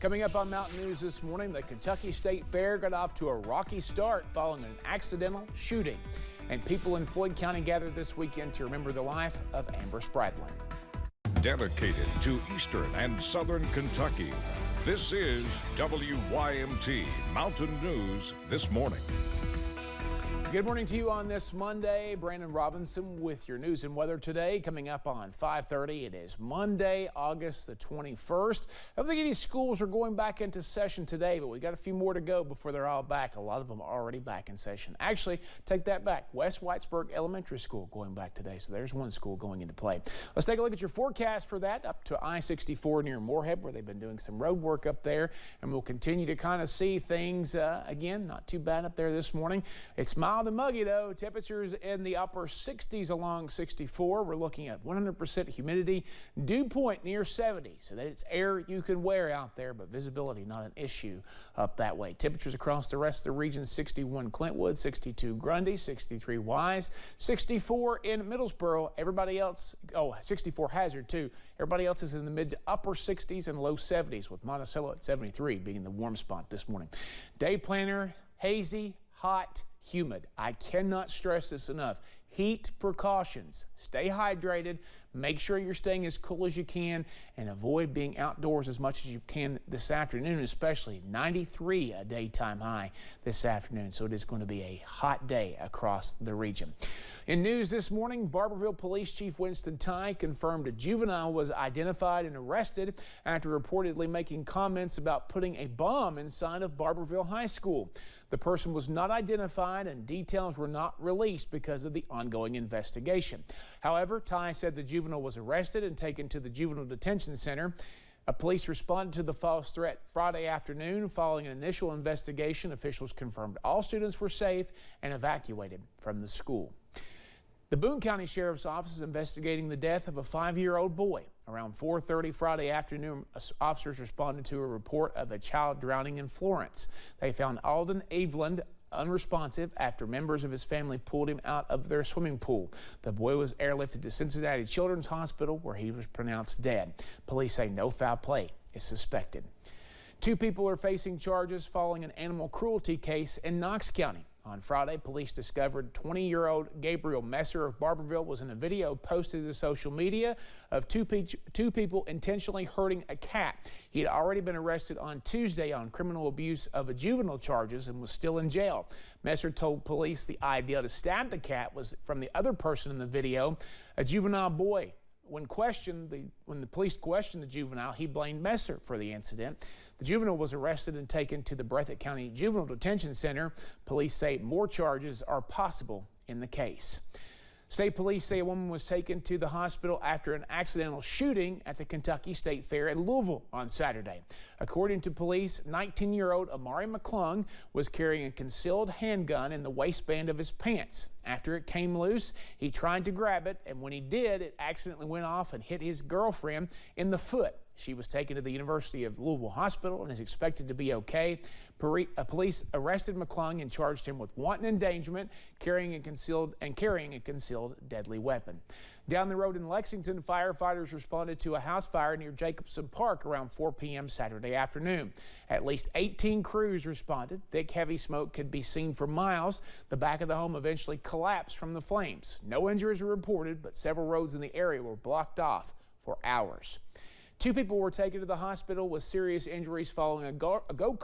Coming up on Mountain News this morning, the Kentucky State Fair got off to a rocky start following an accidental shooting. And people in Floyd County gathered this weekend to remember the life of Amber Spradlin. Dedicated to Eastern and Southern Kentucky, this is WYMT Mountain News This Morning. Good morning to you on this Monday. Brandon Robinson with your news and weather today. Coming up on 5:30, it is Monday, August the 21st. I don't think any schools are going back into session today, but we got a few more to go before they're all back. A lot of them are already back in session. Actually, take that back. West Whitesburg Elementary School going back today, so there's one school going into play. Let's take a look at your forecast for that up to I-64 near Moorhead, where they've been doing some road work up there, and we'll continue to kind of see things again, not too bad up there this morning. It's mild and muggy though. Temperatures in the upper 60s along 64. We're looking at 100% humidity. Dew point near 70. So that it's air you can wear out there, but visibility not an issue up that way. Temperatures across the rest of the region: 61 Clintwood, 62 Grundy, 63 Wise, 64 in Middlesboro. Everybody else, 64 Hazard too. Everybody else is in the mid to upper 60s and low 70s, with Monticello at 73 being the warm spot this morning. Day planner: hazy, hot, humid. I cannot stress this enough. Heat precautions. Stay hydrated. Make sure you're staying as cool as you can, and avoid being outdoors as much as you can this afternoon, especially 93 a daytime high this afternoon. So it is going to be a hot day across the region. In news this morning, Barbourville Police Chief Winston Tye confirmed a juvenile was identified and arrested after reportedly making comments about putting a bomb inside of Barbourville High School. The person was not identified and details were not released because of the ongoing investigation. However, Tye said the juvenile was arrested and taken to the Juvenile Detention Center. Police responded to the false threat Friday afternoon. Following an initial investigation, officials confirmed all students were safe and evacuated from the school. The Boone County Sheriff's Office is investigating the death of a 5-year-old boy. Around 4:30 Friday afternoon, officers responded to a report of a child drowning in Florence. They found Alden Aveland unresponsive after members of his family pulled him out of their swimming pool. The boy was airlifted to Cincinnati Children's Hospital, where he was pronounced dead. Police say no foul play is suspected. 2 people are facing charges following an animal cruelty case in Knox County. On Friday, police discovered 20-year-old Gabriel Messer of Barbourville was in a video posted to social media of two people intentionally hurting a cat. He had already been arrested on Tuesday on criminal abuse of a juvenile charges and was still in jail. Messer told police the idea to stab the cat was from the other person in the video, a juvenile boy. When the police questioned the juvenile, he blamed Messer for the incident. The juvenile was arrested and taken to the Breathitt County Juvenile Detention Center. Police say more charges are possible in the case. State police say a woman was taken to the hospital after an accidental shooting at the Kentucky State Fair in Louisville on Saturday. According to police, 19-year-old Amari McClung was carrying a concealed handgun in the waistband of his pants. After it came loose, he tried to grab it, and when he did, it accidentally went off and hit his girlfriend in the foot. She was taken to the University of Louisville Hospital and is expected to be okay. Police arrested McClung and charged him with wanton endangerment, carrying a concealed deadly weapon. Down the road in Lexington, firefighters responded to a house fire near Jacobson Park around 4 p.m. Saturday afternoon. At least 18 crews responded. Thick, heavy smoke could be seen for miles. The back of the home eventually collapsed from the flames. No injuries were reported, but several roads in the area were blocked off for hours. 2 people were taken to the hospital with serious injuries following a golf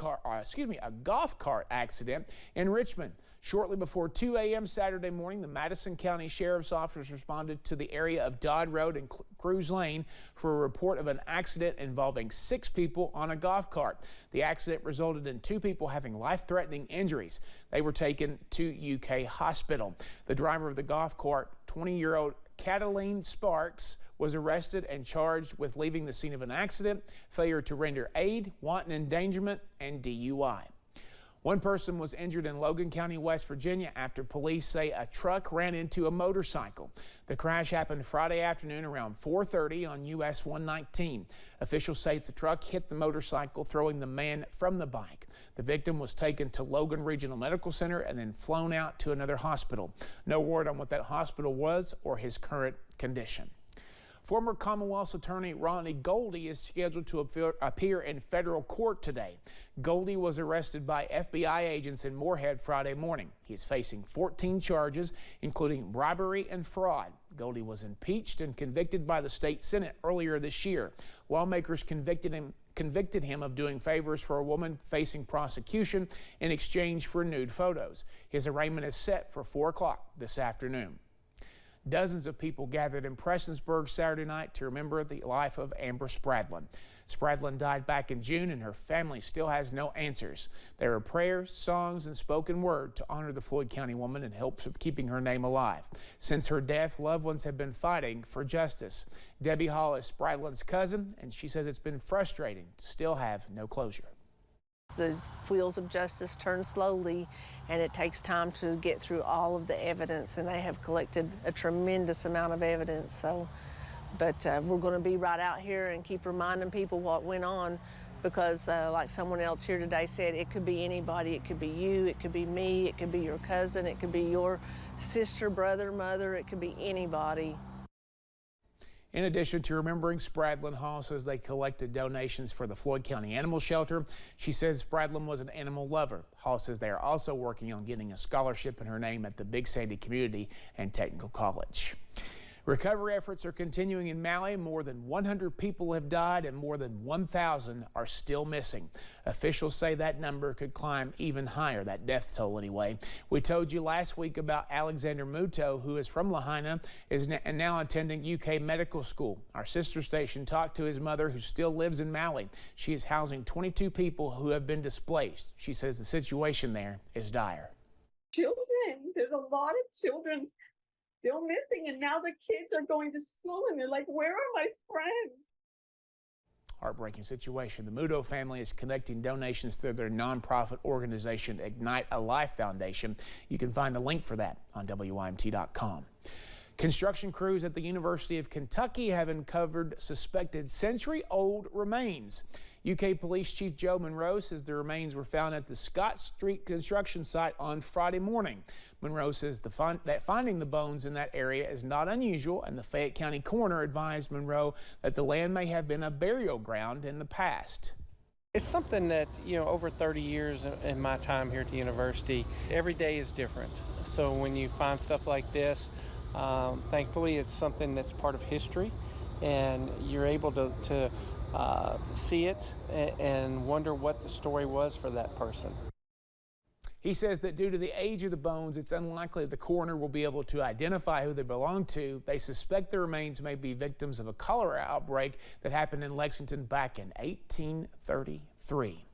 cart accident in Richmond. Shortly before 2 a.m. Saturday morning, the Madison County Sheriff's Office responded to the area of Dodd Road and Cruz Lane for a report of an accident involving 6 people on a golf cart. The accident resulted in 2 people having life-threatening injuries. They were taken to UK Hospital. The driver of the golf cart, 20-year-old Cataline Sparks, was arrested and charged with leaving the scene of an accident, failure to render aid, wanton endangerment, and DUI. One person was injured in Logan County, West Virginia, after police say a truck ran into a motorcycle. The crash happened Friday afternoon around 4:30 on US 119. Officials say the truck hit the motorcycle, throwing the man from the bike. The victim was taken to Logan Regional Medical Center and then flown out to another hospital. No word on what that hospital was or his current condition. Former Commonwealth's attorney Rodney Goldie is scheduled to appear in federal court today. Goldie was arrested by FBI agents in Moorhead Friday morning. He is facing 14 charges, including bribery and fraud. Goldie was impeached and convicted by the state Senate earlier this year. Lawmakers convicted him of doing favors for a woman facing prosecution in exchange for nude photos. His arraignment is set for 4 o'clock this afternoon. Dozens of people gathered in Prestonsburg Saturday night to remember the life of Amber Spradlin. Spradlin died back in June, and her family still has no answers. There are prayers, songs, and spoken word to honor the Floyd County woman in hopes of keeping her name alive. Since her death, loved ones have been fighting for justice. Debbie Hall is Spradlin's cousin, and she says it's been frustrating to still have no closure. The wheels of justice turn slowly, and it takes time to get through all of the evidence, and they have collected a tremendous amount of evidence. But we're going to be right out here and keep reminding people what went on, because like someone else here today said, it could be anybody. It could be you, it could be me, it could be your cousin, it could be your sister, brother, mother, it could be anybody. In addition to remembering Spradlin, Hall says they collected donations for the Floyd County Animal Shelter. She says Spradlin was an animal lover. Hall says they are also working on getting a scholarship in her name at the Big Sandy Community and Technical College. Recovery efforts are continuing in Maui. More than 100 people have died and more than 1,000 are still missing. Officials say that number could climb even higher, that death toll anyway. We told you last week about Alexander Muto, who is from Lahaina and now attending UK medical school. Our sister station talked to his mother, who still lives in Maui. She is housing 22 people who have been displaced. She says the situation there is dire. Children, there's a lot of children still missing, and now the kids are going to school and they're like, where are my friends? Heartbreaking situation. The Muto family is collecting donations through their nonprofit organization, Ignite a Life Foundation. You can find a link for that on WYMT.com. Construction crews at the University of Kentucky have uncovered suspected century-old remains. UK Police Chief Joe Monroe says the remains were found at the Scott Street construction site on Friday morning. Monroe says that finding the bones in that area is not unusual, and the Fayette County coroner advised Monroe that the land may have been a burial ground in the past. It's something that, over 30 years in my time here at the university, every day is different. So when you find stuff like this, thankfully it's something that's part of history, and you're able to see it and wonder what the story was for that person. He says that due to the age of the bones, it's unlikely the coroner will be able to identify who they belong to. They suspect the remains may be victims of a cholera outbreak that happened in Lexington back in 1833.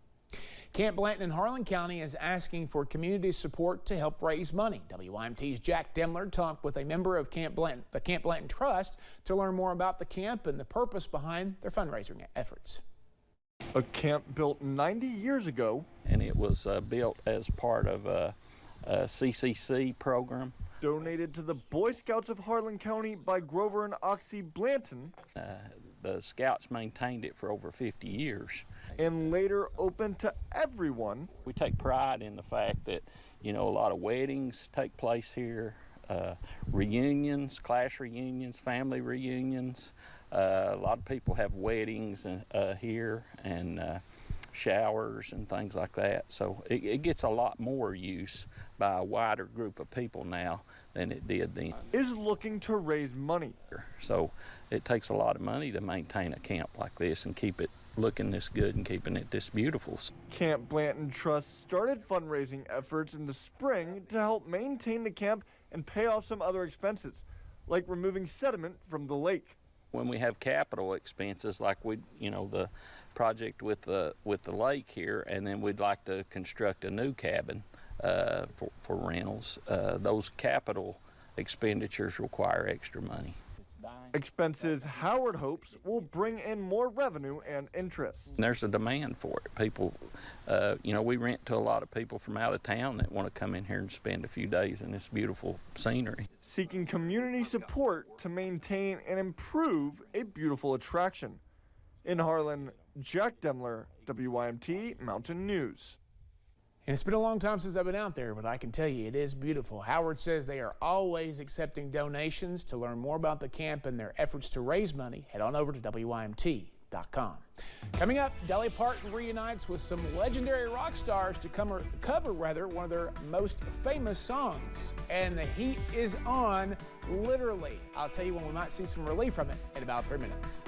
Camp Blanton in Harlan County is asking for community support to help raise money. WYMT's Jack Demler talked with a member of the Camp Blanton Trust to learn more about the camp and the purpose behind their fundraising efforts. A camp built 90 years ago. And it was built as part of a CCC program. Donated to the Boy Scouts of Harlan County by Grover and Oxy Blanton. The Scouts maintained it for over 50 years. And later opened to everyone. We take pride in the fact that, a lot of weddings take place here, reunions, class reunions, family reunions. A lot of people have weddings here and showers and things like that. So it gets a lot more use by a wider group of people now than it did then. Is looking to raise money. So it takes a lot of money to maintain a camp like this and keep it looking this good and keeping it this beautiful. Camp Blanton Trust started fundraising efforts in the spring to help maintain the camp and pay off some other expenses, like removing sediment from the lake. When we have capital expenses like the project with the lake here, and then we'd like to construct a new cabin for rentals, those capital expenditures require extra money. Expenses Howard hopes will bring in more revenue and interest. There's a demand for it. People, we rent to a lot of people from out of town that want to come in here and spend a few days in this beautiful scenery. Seeking community support to maintain and improve a beautiful attraction. In Harlan, Jack Demler, WYMT Mountain News. And it's been a long time since I've been out there, but I can tell you it is beautiful. Howard says they are always accepting donations. To learn more about the camp and their efforts to raise money, head on over to WYMT.com. Coming up, Dolly Parton reunites with some legendary rock stars to cover one of their most famous songs. And the heat is on, literally. I'll tell you when we might see some relief from it in about 3 minutes.